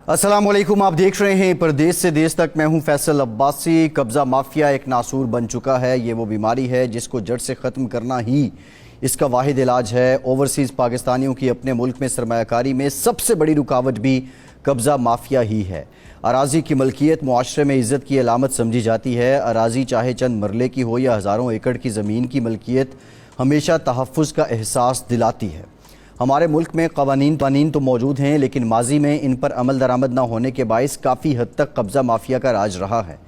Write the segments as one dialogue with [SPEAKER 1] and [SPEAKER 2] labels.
[SPEAKER 1] अस्सलामुअलैकुम, आप देख रहे हैं परदेश से देश तक। मैं हूं फैसल अब्बासी। कब्ज़ा माफिया एक नासूर बन चुका है। ये वो बीमारी है जिसको जड़ से ख़त्म करना ही इसका वाहिद इलाज है। ओवरसीज़ पाकिस्तानियों की अपने मुल्क में सरमायाकारी में सबसे बड़ी रुकावट भी कब्ज़ा माफिया ही है। अराज़ी की मलकियत मुआशरे में इज़्ज़त की अलामत समझी जाती है। अराज़ी चाहे चंद मरले की हो या हज़ारों एकड़ की ज़मीन की मलकियत हमेशा तहफ़्फ़ुज़ का एहसास दिलाती है। हमारे मुल्क में क़वानीन तो मौजूद हैं, लेकिन माजी में इन पर अमल दरामद न होने के बाइस काफ़ी हद तक कब्ज़ा माफिया का राज रहा है।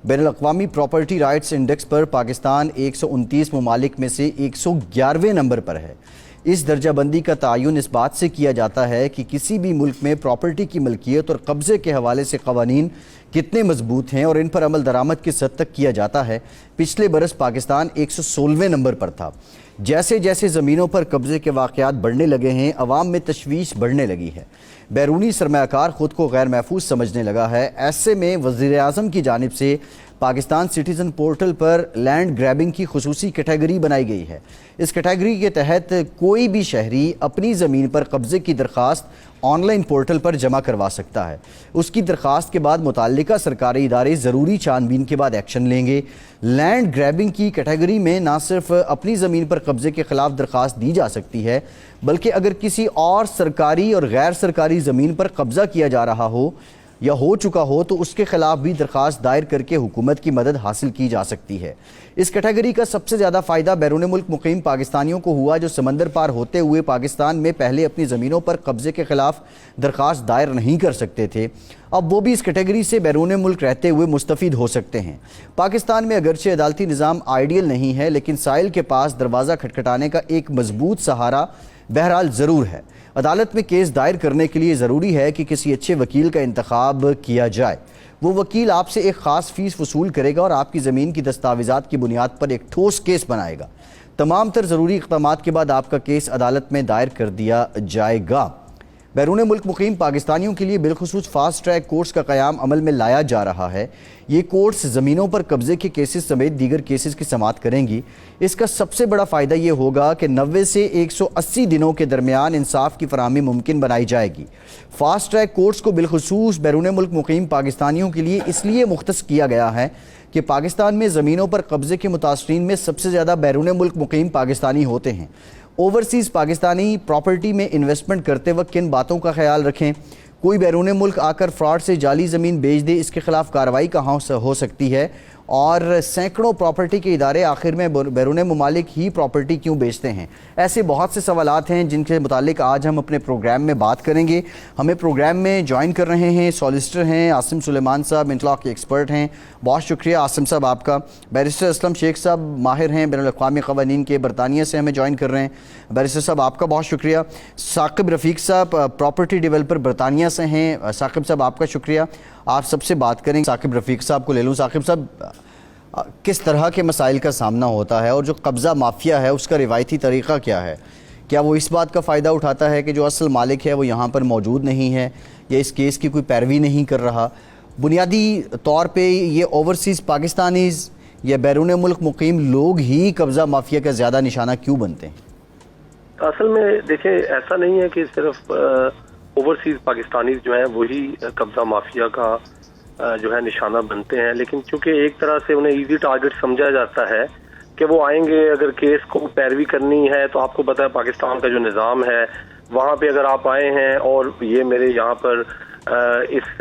[SPEAKER 1] बैनुल-अक़वामी प्रॉपर्टी राइट्स इंडेक्स पर पाकिस्तान 129 ममालिक में से 111वें नंबर पर है। इस दर्जाबंदी का तयन इस बात से किया जाता है कि किसी भी मुल्क में प्रॉपर्टी की मलकियत और कब्ज़े के हवाले से क़वानीन कितने मजबूत हैं और इन पर अमल दरामद किस हद तक किया जाता है। पिछले बरस पाकिस्तान 116वें नंबर पर था। जैसे जैसे ज़मीनों पर कब्ज़े के वाक़यात बढ़ने लगे हैं, अवाम में तशवीश बढ़ने लगी है। बैरूनी सरमायाकार ख़ुद को गैर महफूज समझने लगा है। ऐसे में वज़ीर-ए-आज़म की जानिब से पाकिस्तान सिटीज़न पोर्टल पर लैंड ग्रैबिंग की खुसूसी कैटेगरी बनाई गई है। इस कैटेगरी के तहत कोई भी शहरी अपनी ज़मीन पर कब्ज़े की दरख्वास्त ऑनलाइन पोर्टल पर जमा करवा सकता है। उसकी दरख्वास्त के बाद मुताल्लिका सरकारी इदारे ज़रूरी छानबीन के बाद एक्शन लेंगे। लैंड ग्रैबिंग की कैटेगरी में ना सिर्फ अपनी ज़मीन पर कब्ज़े के ख़िलाफ़ दरख्वास्त दी जा सकती है, बल्कि अगर किसी और सरकारी और गैर सरकारी ज़मीन पर कब्ज़ा किया जा रहा हो या हो चुका हो तो उसके खिलाफ भी दरख्वास्त दायर करके हुकूमत की मदद हासिल की जा सकती है। इस कैटेगरी का सबसे ज़्यादा फ़ायदा बैरून मुल्क मुकीम पाकिस्तानियों को हुआ, जो समंदर पार होते हुए पाकिस्तान में पहले अपनी ज़मीनों पर कब्ज़े के ख़िलाफ़ दरख्वास्त दायर नहीं कर सकते थे। अब वो भी इस कैटेगरी से बैरून मुल्क रहते हुए मुस्तफ़ीद हो सकते हैं। पाकिस्तान में अगरचे अदालती निज़ाम आइडियल नहीं है, लेकिन साइल के पास दरवाज़ा खटखटाने का एक मजबूत सहारा बहरहाल ज़रूर है। अदालत में केस दायर करने के लिए ज़रूरी है कि किसी अच्छे वकील का इंतखाब किया जाए। वो वकील आपसे एक ख़ास फ़ीस वसूल करेगा और आपकी ज़मीन की दस्तावेज़ात की बुनियाद पर एक ठोस केस बनाएगा। तमाम तर ज़रूरी इक़दामात के बाद आपका केस अदालत में दायर कर दिया जाएगा। बैरून मुल्क मुकीम पाकिस्तानियों के लिए बिलखुसूस फास्ट ट्रैक कोर्ट्स का क़याम अमल में लाया जा रहा है। ये कोर्ट्स ज़मीनों पर कब्ज़े के केसेस समेत दीगर केसेस की समाअत करेंगी। इसका सबसे बड़ा फ़ायदा ये होगा कि 90 से 180 दिनों के दरमियान इंसाफ की फराहमी मुमकिन बनाई जाएगी। फास्ट ट्रैक कोर्ट्स को बिलखुसूस बैरून मुल्क मुकीम पाकिस्तानियों के लिए इसलिए मुख्तस किया गया है कि पाकिस्तान में ज़मीनों पर कब्ज़े के मुतासरीन में सबसे ज़्यादा बैरून मुल्क मुकीम पाकिस्तानी होते हैं। ओवरसीज़ पाकिस्तानी प्रॉपर्टी में इन्वेस्टमेंट करते वक्त किन बातों का ख्याल रखें? कोई बैरून मुल्क आकर फ्रॉड से जाली ज़मीन बेच दे, इसके ख़िलाफ़ कार्रवाई कहाँ हो सकती है? और सैकड़ों प्रॉपर्टी के इदारे आखिर में बैरून ममालिक ही प्रॉपर्टी क्यों बेचते हैं? ऐसे बहुत से सवालात हैं जिनके मुतालिक आज हम अपने प्रोग्राम में बात करेंगे। हमें प्रोग्राम में ज्वाइन कर रहे हैं सॉलिसिटर हैं आसिम सुलेमान साहब, इंटरलॉ के एक्सपर्ट हैं। बहुत शुक्रिया आसिम साहब आपका। बैरिस्टर असलम शेख साहब माहिर हैं बैनुल-अक़वामी क़वानीन के, बरतानिया से हमें ज्वाइन कर रहे हैं। बैरिस्टर साहब आपका बहुत शुक्रिया। साकिब रफ़ीक साहब प्रॉपर्टी डेवलपर बरतानिया से हैं। साकिब साहब आपका शुक्रिया। आप सबसे बात करेंगे। साकिब रफ़ीक साहब को ले लूँ। साकिब साहब, किस तरह के मसाइल का सामना होता है और जो कब्ज़ा माफिया है उसका रिवायती तरीक़ा क्या है? क्या वो इस बात का फ़ायदा उठाता है कि जो असल मालिक है वो यहाँ पर मौजूद नहीं है या इस केस की कोई पैरवी नहीं कर रहा? बुनियादी तौर पे ये ओवरसीज़ पाकिस्तानीज़ या बैरून मुल्क मुकीम लोग ही कब्ज़ा माफिया का ज़्यादा निशाना क्यों बनते हैं?
[SPEAKER 2] असल में देखें, ऐसा नहीं है कि सिर्फ ओवरसीज़ पाकिस्तानी जो है वही कब्ज़ा माफिया का जो है निशाना बनते हैं, लेकिन चूंकि एक तरह से उन्हें इजी टारगेट समझा जाता है कि वो आएंगे, अगर केस को पैरवी करनी है तो आपको पता है पाकिस्तान का जो निज़ाम है वहाँ पे अगर आप आए हैं और ये मेरे यहाँ पर इस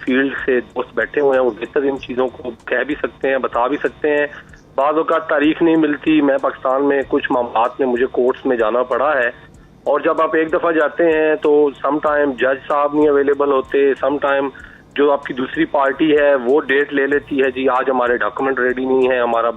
[SPEAKER 2] फील्ड से दोस्त बैठे हुए हैं, वो बेहतर इन चीज़ों को कह भी सकते हैं, बता भी सकते हैं। बाद औक़ात तारीख नहीं मिलती। मैं पाकिस्तान में कुछ मामलात में मुझे कोर्ट्स में जाना पड़ा है, और जब आप एक दफ़ा जाते हैं तो सम टाइम जज साहब नहीं अवेलेबल होते, सम टाइम जो आपकी दूसरी पार्टी है वो डेट ले लेती है, जी आज हमारे डॉक्यूमेंट रेडी नहीं है, हमारा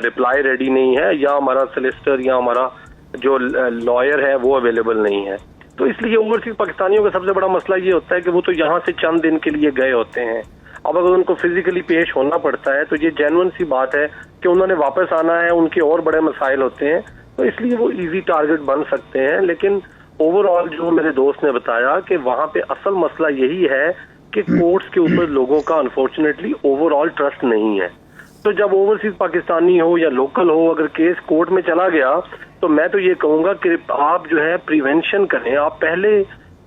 [SPEAKER 2] रिप्लाई रेडी नहीं है, या हमारा सोलिसिटर या हमारा जो लॉयर है वो अवेलेबल नहीं है। तो इसलिए ओवरसीज पाकिस्तानियों का सबसे बड़ा मसला ये होता है कि वो तो यहाँ से चंद दिन के लिए गए होते हैं। अब अगर उनको फिजिकली पेश होना पड़ता है तो ये जेन्युइन सी बात है कि उन्होंने वापस आना है, उनके और बड़े मसाइल होते हैं, तो इसलिए वो इजी टारगेट बन सकते हैं। लेकिन ओवरऑल जो मेरे दोस्त ने बताया कि वहाँ पे असल मसला यही है कि कोर्ट्स के ऊपर लोगों का अनफॉर्चुनेटली ओवरऑल ट्रस्ट नहीं है। तो जब ओवरसीज पाकिस्तानी हो या लोकल हो, अगर केस कोर्ट में चला गया तो मैं तो ये कहूंगा कि आप जो है प्रिवेंशन करें, आप पहले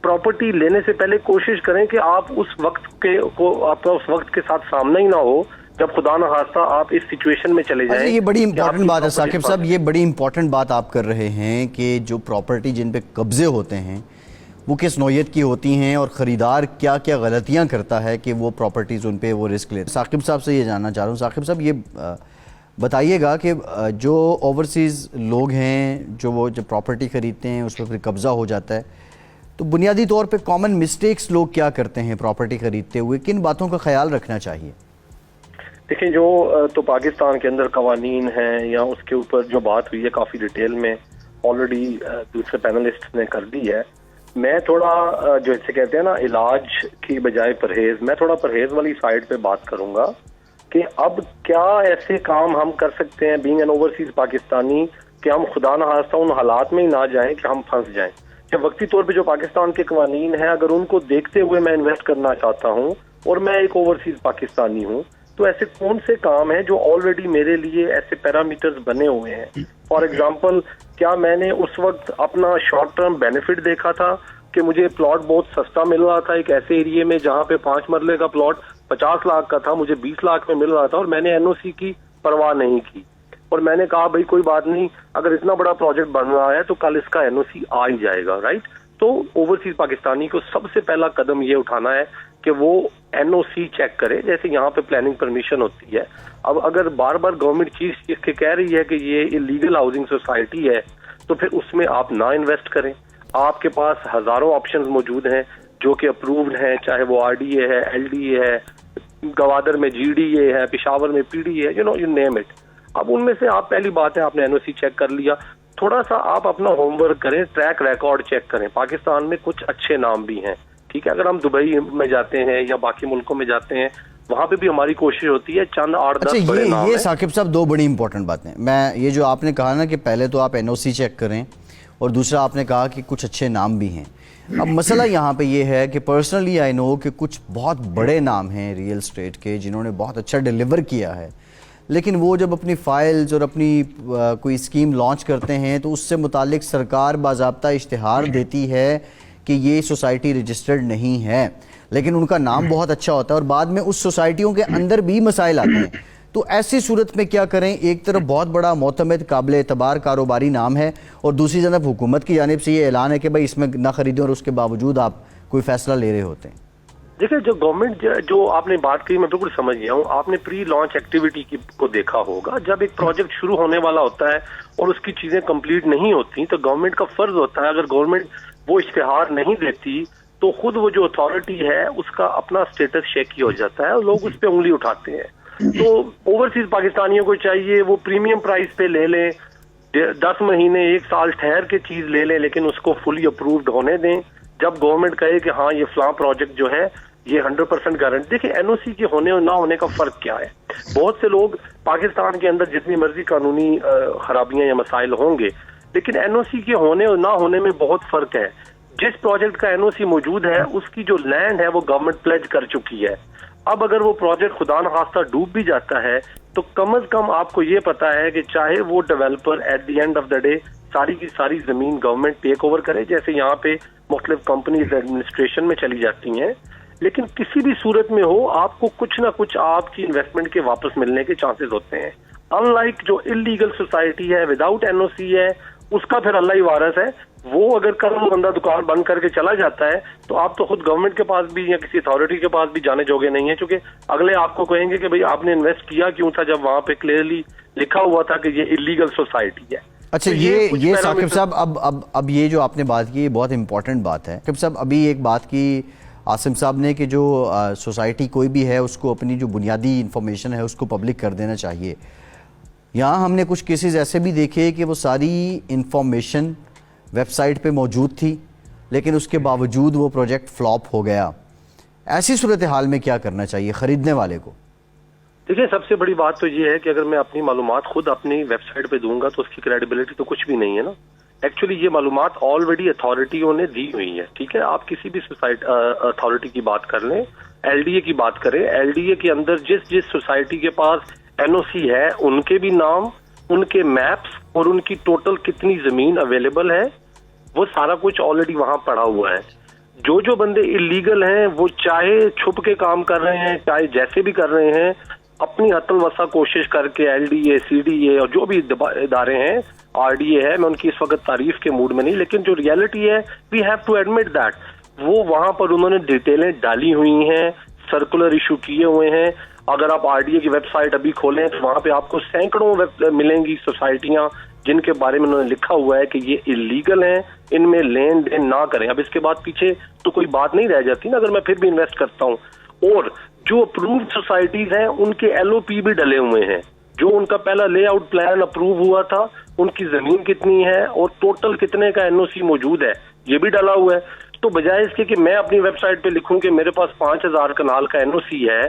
[SPEAKER 2] प्रॉपर्टी लेने से पहले कोशिश करें कि आप उस वक्त आपका उस वक्त के साथ सामना ही ना हो जब खुदा न खास्ता आप इस सिचुएशन में चले जाएं।
[SPEAKER 1] ये बड़ी इंपॉर्टेंट बात है साकिब साहब, ये बड़ी इंपॉर्टेंट बात आप कर रहे हैं कि जो प्रॉपर्टी जिन पे कब्जे होते हैं वो किस नौयत की होती हैं और ख़रीदार क्या क्या गलतियां करता है कि वो प्रॉपर्टीज़ उन पे वो रिस्क लेते हैं। साकिब साहब से ये जानना चाह रहा हूँ, साकिब साहब ये बताइएगा कि जो ओवरसीज़ लोग हैं जो प्रॉपर्टी ख़रीदते हैं उस पर फिर कब्ज़ा हो जाता है, तो बुनियादी तौर पे कॉमन मिस्टेक्स लोग क्या करते हैं प्रॉपर्टी ख़रीदते हुए, किन बातों का ख्याल रखना चाहिए?
[SPEAKER 2] देखिए, जो तो पाकिस्तान के अंदर कवानीन हैं या उसके ऊपर जो बात हुई है काफ़ी डिटेल में ऑलरेडी दूसरे पैनलिस्ट ने कर दी है। मैं थोड़ा जो इसे कहते हैं ना इलाज की बजाय परहेज, मैं थोड़ा परहेज वाली साइड पे बात करूंगा कि अब क्या ऐसे काम हम कर सकते हैं बीइंग एन ओवरसीज पाकिस्तानी कि हम खुदा न खास्ता उन हालात में ही ना जाएं कि हम फंस जाएं। कि वक्ती तौर पे जो पाकिस्तान के कवानीन हैं अगर उनको देखते हुए मैं इन्वेस्ट करना चाहता हूँ और मैं एक ओवरसीज पाकिस्तानी हूँ, तो ऐसे कौन से काम हैं जो ऑलरेडी मेरे लिए ऐसे पैरामीटर्स बने हुए हैं। फॉर एग्जांपल, क्या मैंने उस वक्त अपना शॉर्ट टर्म बेनिफिट देखा था कि मुझे प्लॉट बहुत सस्ता मिल रहा था एक ऐसे एरिया में जहां पे 5 मरले का प्लॉट 50 लाख का था, मुझे 20 लाख में मिल रहा था और मैंने एनओसी की परवाह नहीं की और मैंने कहा भाई कोई बात नहीं, अगर इतना बड़ा प्रोजेक्ट बन रहा है तो कल इसका एनओसी आ ही जाएगा, राइट। तो ओवरसीज पाकिस्तानी को सबसे पहला कदम ये उठाना है कि वो एनओसी चेक करे, जैसे यहाँ पे प्लानिंग परमिशन होती है। अब अगर बार बार गवर्नमेंट चीज कह रही है कि ये इलीगल हाउसिंग सोसाइटी है तो फिर उसमें आप ना इन्वेस्ट करें। आपके पास हजारों ऑप्शंस मौजूद हैं जो कि अप्रूव्ड हैं, चाहे वो आरडीए है, एलडीए है, गवादर में जीडीए है, पेशावर में पीडीए है, यू नेम इट। अब उनमें से आप पहली बात है आपने एनओसी चेक कर लिया, थोड़ा सा आप अपना होमवर्क करें, ट्रैक रिकॉर्ड चेक करें। पाकिस्तान में कुछ अच्छे नाम भी हैं, ठीक है। अगर हम दुबई में जाते हैं या बाकी मुल्कों में जाते हैं वहां पे भी हमारी कोशिश होती है चंद 8-10 बड़े नाम
[SPEAKER 1] ये साकिब साहब दो बड़ी इंपॉर्टेंट बातें, मैं ये जो आपने कहा ना कि पहले तो आप एनओसी चेक करें और दूसरा आपने कहा कि कुछ अच्छे नाम भी हैं। अब मसला यहाँ पे ये है कि पर्सनली आई नो कि कुछ बहुत बड़े नाम हैं रियल एस्टेट के जिन्होंने बहुत अच्छा डिलीवर किया है, लेकिन वो जब अपनी फाइल्स और अपनी कोई स्कीम लॉन्च करते हैं तो उससे मुतालिक सरकार बाज़ाब्ता इश्तिहार देती है कि ये सोसाइटी रजिस्टर्ड नहीं है, लेकिन उनका नाम बहुत अच्छा होता है और बाद में उस सोसाइटियों के अंदर भी मसाइल आते हैं। तो ऐसी सूरत में क्या करें? एक तरफ बहुत बड़ा मोतमद काबिल एतबार कारोबारी नाम है और दूसरी तरफ हुकूमत की जानिब से ये ऐलान है कि भाई इसमें ना खरीदें और उसके बावजूद आप कोई फैसला ले रहे होते हैं।
[SPEAKER 2] देखिए, जो गवर्नमेंट जो आपने बात की मैं बिल्कुल समझ गया हूँ। आपने प्री लॉन्च एक्टिविटी को देखा होगा, जब एक प्रोजेक्ट शुरू होने वाला होता है और उसकी चीजें कंप्लीट नहीं होती तो गवर्नमेंट का फर्ज होता है, अगर गवर्नमेंट वो इश्तिहार नहीं देती तो खुद वो जो अथॉरिटी है उसका अपना स्टेटस शेकी हो जाता है और लोग उस पर उंगली उठाते हैं। तो ओवरसीज पाकिस्तानियों को चाहिए वो प्रीमियम प्राइस पे ले लें, 10 महीने 1 साल ठहर के चीज ले लें, लेकिन उसको फुली अप्रूव्ड होने दें। जब गवर्नमेंट कहे कि हाँ ये फलां प्रोजेक्ट जो है ये 100% गारंटी। देखिए, एनओसी के होने और ना होने का फर्क क्या है। बहुत से लोग पाकिस्तान के अंदर जितनी मर्जी कानूनी खराबियां या मसाइल होंगे, लेकिन एनओसी के होने और ना होने में बहुत फर्क है। जिस प्रोजेक्ट का एनओसी मौजूद है उसकी जो लैंड है वो गवर्नमेंट प्लेज कर चुकी है। अब अगर वो प्रोजेक्ट खुदा न खास्ता डूब भी जाता है तो कम से कम आपको ये पता है कि चाहे वो developer at the end of the day सारी की सारी जमीन गवर्नमेंट टेक ओवर करे, जैसे यहाँ पे मुख्तलिफ कंपनीज एडमिनिस्ट्रेशन में चली जाती हैं, लेकिन किसी भी सूरत में हो आपको कुछ ना कुछ आपकी इन्वेस्टमेंट के वापस मिलने के चांसेस होते हैं। अनलाइक जो इलीगल सोसाइटी है विदाउट एनओसी है उसका फिर अल्लाह ही वारिस है। वो अगर कल बंदा दुकान बंद करके चला जाता है तो आप तो खुद गवर्नमेंट के पास भी या किसी अथॉरिटी के पास भी जाने जोगे नहीं है, क्योंकि अगले आपको कहेंगे कि भाई आपने इन्वेस्ट किया क्यों था जब वहां पे क्लियरली लिखा हुआ था कि ये इलीगल सोसाइटी है।
[SPEAKER 1] अच्छा, तो ये साकिब साहब अब ये जो आपने बात की बहुत इंपॉर्टेंट बात है। साकिब साहब अभी एक बात की आसिम साहब ने कि जो सोसाइटी कोई भी है उसको अपनी जो बुनियादी इंफॉर्मेशन है उसको पब्लिक कर देना चाहिए। यहाँ हमने कुछ केसेस ऐसे भी देखे कि वो सारी इंफॉर्मेशन वेबसाइट पे मौजूद थी लेकिन उसके बावजूद वो प्रोजेक्ट फ्लॉप हो गया। ऐसी सूरत हाल में क्या करना चाहिए खरीदने वाले को?
[SPEAKER 2] देखिए, सबसे बड़ी बात तो ये है कि अगर मैं अपनी मालूमात खुद अपनी वेबसाइट पे दूंगा तो उसकी क्रेडिबिलिटी तो कुछ भी नहीं है ना। एक्चुअली ये मालूमात ऑलरेडी अथॉरिटियों ने दी हुई है, ठीक है। आप किसी भी अथॉरिटी की बात कर लें, एलडीए की बात करें, एलडीए के अंदर जिस सोसाइटी के पास एनओसी है उनके भी नाम, उनके मैप्स और उनकी टोटल कितनी जमीन अवेलेबल है वो सारा कुछ ऑलरेडी वहां पड़ा हुआ है। जो बंदे इलीगल हैं वो चाहे छुप के काम कर रहे हैं, चाहे जैसे भी कर रहे हैं, अपनी हतल वसा कोशिश करके LDA, CDA और जो भी इदारे हैं, RDA है, मैं उनकी इस वक्त तारीफ के मूड में नहीं, लेकिन जो रियलिटी है we have to admit that वो वहां पर उन्होंने डिटेलें डाली हुई हैं, सर्कुलर इशू किए हुए हैं। अगर आप RDA की वेबसाइट अभी खोलें तो वहां पे आपको सैकड़ों मिलेंगी सोसाइटियां जिनके बारे में उन्होंने लिखा हुआ है कि ये इलीगल हैं, इनमें लेन देन ना करें। अब इसके बाद पीछे तो कोई बात नहीं रह जाती ना, अगर मैं फिर भी इन्वेस्ट करता हूं। और जो अप्रूव्ड सोसाइटीज हैं उनके LOP भी डले हुए हैं, जो उनका पहला लेआउट प्लान अप्रूव हुआ था, उनकी जमीन कितनी है और टोटल कितने का NOC मौजूद है, ये भी डाला हुआ है। तो बजाय इसके कि मैं अपनी वेबसाइट पे लिखूं कि मेरे पास 5000 कनाल का NOC है,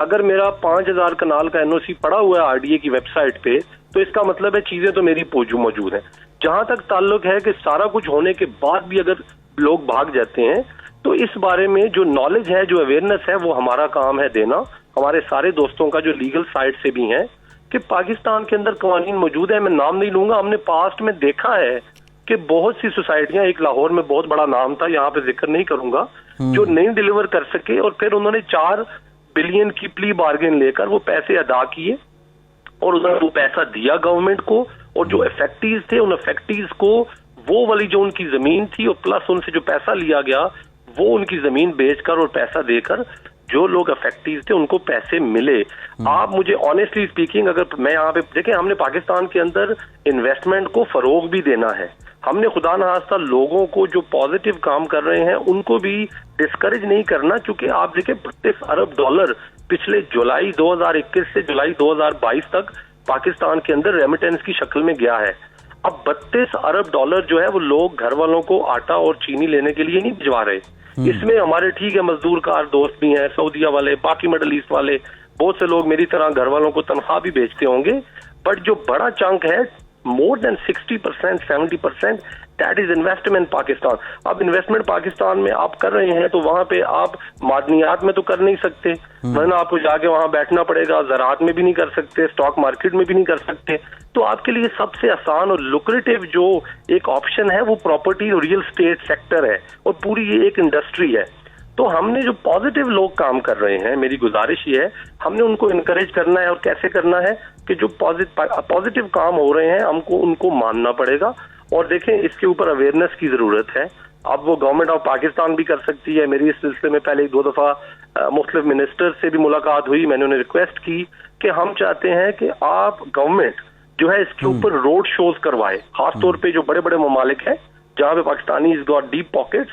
[SPEAKER 2] अगर मेरा 5000 कनाल का NOC पड़ा हुआ है RDA की वेबसाइट पे, तो इसका मतलब है चीजें तो मेरी मौजूद हैं। जहां तक ताल्लुक है कि सारा कुछ होने के बाद भी अगर लोग भाग जाते हैं, तो इस बारे में जो नॉलेज है, जो अवेयरनेस है, वो हमारा काम है देना, हमारे सारे दोस्तों का जो लीगल साइड से भी है, कि पाकिस्तान के अंदर कवानीन मौजूद है। मैं नाम नहीं लूंगा, हमने पास्ट में देखा है कि बहुत सी सोसाइटियां, एक लाहौर में बहुत बड़ा नाम था, यहाँ पे जिक्र नहीं करूंगा, जो नहीं डिलीवर कर सके और फिर उन्होंने 4 बिलियन की प्ली बार्गेन लेकर वो पैसे अदा किए और उन्होंने वो पैसा दिया गवर्नमेंट को, और जो इफेक्टीज थे उन इफेक्टीज को वो वाली जो उनकी जमीन थी और प्लस उनसे जो पैसा लिया गया वो उनकी जमीन बेचकर और पैसा देकर जो लोग अफेक्टीज थे उनको पैसे मिले। आप मुझे ऑनेस्टली स्पीकिंग, अगर मैं यहाँ पे देखें, हमने पाकिस्तान के अंदर इन्वेस्टमेंट को फरोग भी देना है, हमने खुदा न खास्ता लोगों को जो पॉजिटिव काम कर रहे हैं उनको भी डिस्करेज नहीं करना, क्योंकि आप देखें $32 अरब पिछले जुलाई 2021 से जुलाई 2022 तक पाकिस्तान के अंदर रेमिटेंस की शक्ल में गया है। अब $32 अरब जो है वो लोग घर वालों को आटा और चीनी लेने के लिए नहीं भिजवा रहे। इसमें हमारे ठीक है मजदूर कार दोस्त भी हैं, सऊदीया वाले, बाकी मिडल ईस्ट वाले, बहुत से लोग मेरी तरह घर वालों को तनख्वाह भी भेजते होंगे, बट जो बड़ा चंक है, more than 60%, 70%, that is investment Pakistan. अब इन्वेस्टमेंट पाकिस्तान में आप कर रहे हैं तो वहां पे आप मादनियात में तो कर नहीं सकते, वरना आपको जाके वहां बैठना पड़ेगा, ज़राअत में भी नहीं कर सकते, स्टॉक मार्केट में भी नहीं कर सकते। तो आपके लिए सबसे आसान और लुक्रेटिव जो एक ऑप्शन है वो प्रॉपर्टी और रियल एस्टेट सेक्टर है, और पूरी ये एक इंडस्ट्री है। तो हमने जो पॉजिटिव लोग काम कर रहे हैं, मेरी गुजारिश ये है, हमने उनको इनकरेज करना है। और कैसे करना है कि जो पॉजिटिव काम हो रहे हैं हमको उनको मानना पड़ेगा। और देखें, इसके ऊपर अवेयरनेस की जरूरत है। अब वो गवर्नमेंट ऑफ पाकिस्तान भी कर सकती है। मेरी इस सिलसिले में पहले 1-2 दफा मुख्तलिफ मिनिस्टर से भी मुलाकात हुई, मैंने उन्हें रिक्वेस्ट की कि हम चाहते हैं कि आप गवर्नमेंट जो है इसके ऊपर रोड शोज करवाए, खासतौर पे जो बड़े बड़े ममालिक हैं जहाँ पे Pakistani is got deep pockets,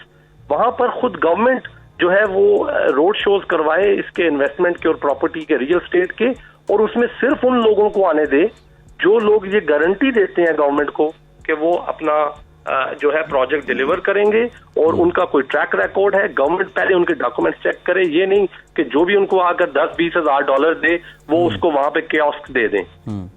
[SPEAKER 2] वहां पर खुद गवर्नमेंट जो है वो रोड शोज करवाए इसके इन्वेस्टमेंट के और प्रॉपर्टी के, रियल एस्टेट के, और उसमें सिर्फ उन लोगों को आने दे जो लोग ये गारंटी देते हैं गवर्नमेंट को कि वो अपना जो है प्रोजेक्ट डिलीवर करेंगे और उनका कोई ट्रैक रिकॉर्ड है। गवर्नमेंट पहले उनके डॉक्यूमेंट्स चेक करे, ये नहीं कि जो भी उनको आकर $10-20 हज़ार डॉलर दे वो उसको वहां पे कियोस्क दे दें।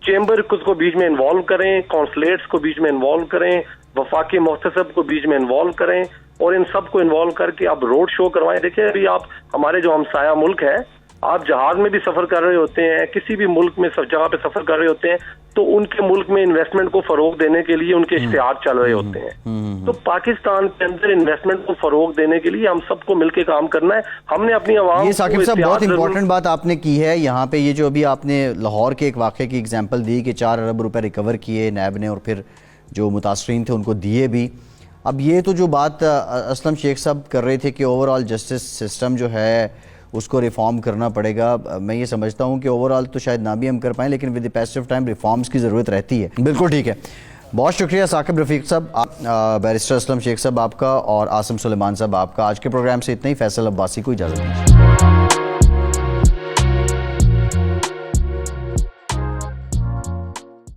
[SPEAKER 2] चेंबर को बीच में इन्वॉल्व करें, कॉन्सुलेट्स को बीच में इन्वॉल्व करें, वफाकी मुख्तसब को बीच में इन्वॉल्व करें, और इन सबको इन्वॉल्व करके आप रोड शो करवाएं। देखिए, अभी आप हमारे जो हमसाया मुल्क है, आप जहाज में भी सफर कर रहे होते हैं, किसी भी मुल्क में सब जगह पे सफर कर रहे होते हैं, तो उनके मुल्क में इन्वेस्टमेंट को फरोग देने के लिए उनके इश्तिहार चल रहे होते हैं। तो पाकिस्तान के अंदर इन्वेस्टमेंट को फरोग देने के लिए हम सबको मिलकर काम करना है। हमने अपनी आवाम,
[SPEAKER 1] ये साकिब साहब बहुत इंपॉर्टेंट बात आपने की है यहाँ पे। ये जो अभी आपने लाहौर के एक वाक़े की एग्जांपल दी कि 4 अरब रुपए रिकवर किए नैब ने और फिर जो मुतासरीन थे उनको दिए भी। अब ये तो जो बात असलम शेख साहब कर रहे थे कि ओवरऑल जस्टिस सिस्टम जो है उसको रिफॉर्म करना पड़ेगा, मैं ये समझता हूँ कि ओवरऑल तो शायद ना भी हम कर पाएँ, लेकिन with the passage of time reforms की ज़रूरत रहती है। बिल्कुल ठीक है, बहुत शुक्रिया साकिब रफ़ीक साहब, बैरिस्टर असलम शेख साहब आपका, और आसिम सुलेमान साहब आपका। आज के प्रोग्राम से इतना ही। फैसल अब्बासी को इजाज़त दीजिए।